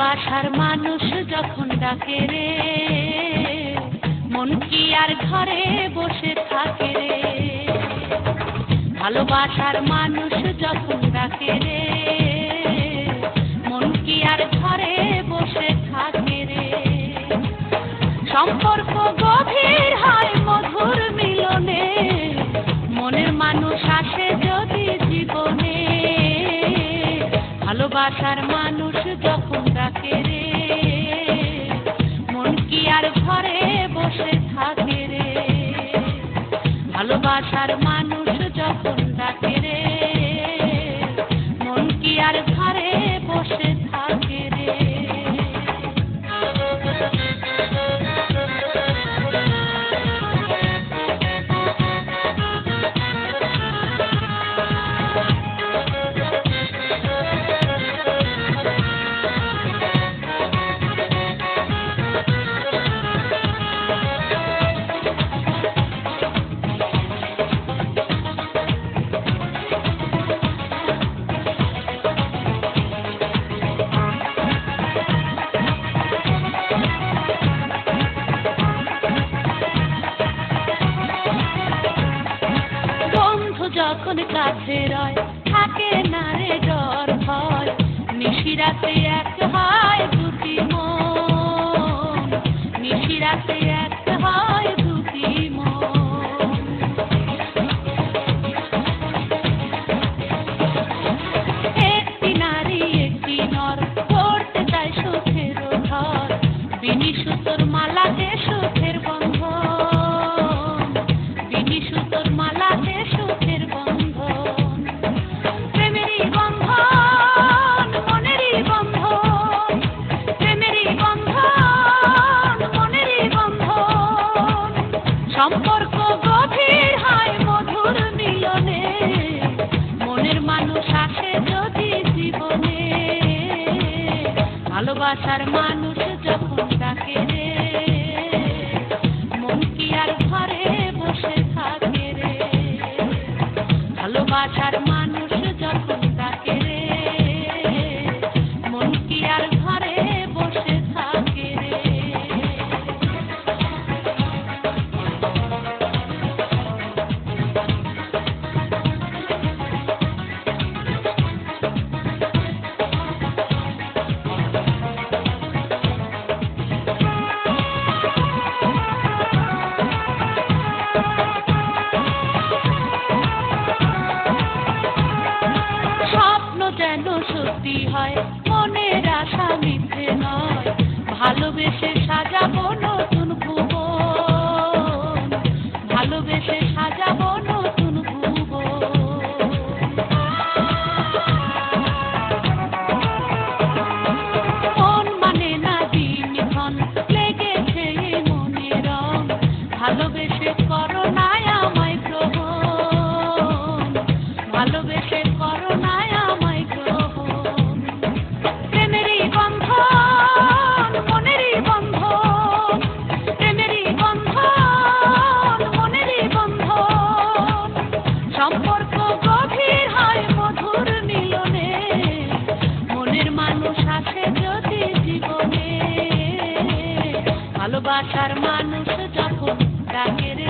ভালোবাসার মানুষ যখন ডাকে রে, মন কি আর ঘরে বসে থাকে রে। ভালোবাসার মানুষ যখন ডাকে রে, মন কি আর ঘরে বসে থাকে রে। সম্পর্ক গভীর হয় মধুর মিলনে, মনের মানুষ আসে যদি জীবনে। ভালোবাসার মানুষ যখন ডাকে রে, মন কি আর ঘরে বসে থাকে রে। ভালোবাসার মানুষ যখন ডাকে রে, মন কি আর ঘরে বসে থাকে রে। যখন কাছে রয় থাকে না রে ডর ভয়, নিশিরাতে এক হয় দুটি মন, নিশিরাতে এক হয় দুটি মন। একটি নারী একটি নর করতে চায় সুখের ঘর, বিনি সুতোর মালাতে সুখের বন্ধন, বিনি সুতোর মালাতে সুখের বন্ধন। সম্পর্ক গভীর হয় মধুর মিলনে, মনের মানুষ আসে যদি জীবনে। ভালোবাসার মানুষ যখন ডাকে রে, মন কি আর ঘরে বসে থাকে রে। ভালোবাসার মানুষ যখন ডাকে রে, মন কি আর ঘরে বসে থাকে রে। যেন সত্যি হয় মনের আশা মিথ্যে নয়, ভালোবেসে সাজাবো নতুন ভুবন, ভালোবেসে সাজাবো নতুন ভুবন। মন মানে না দিনক্ষণ লেগেছে মনে রং, ভালোবেসে করো না আমায় গ্রহণ, ভালোবেসে করো না আমায় গ্রহণ। প্রেমেরই বন্ধন মনেরই বন্ধন, প্রেমেরই বন্ধন মনেরই বন্ধন। সম্পর্ক গভীর হয় মধুর মিলনে, মনের মানুষ আসে যদি জীবনে। ভালোবাসার মানুষ যখন ডাকে রে,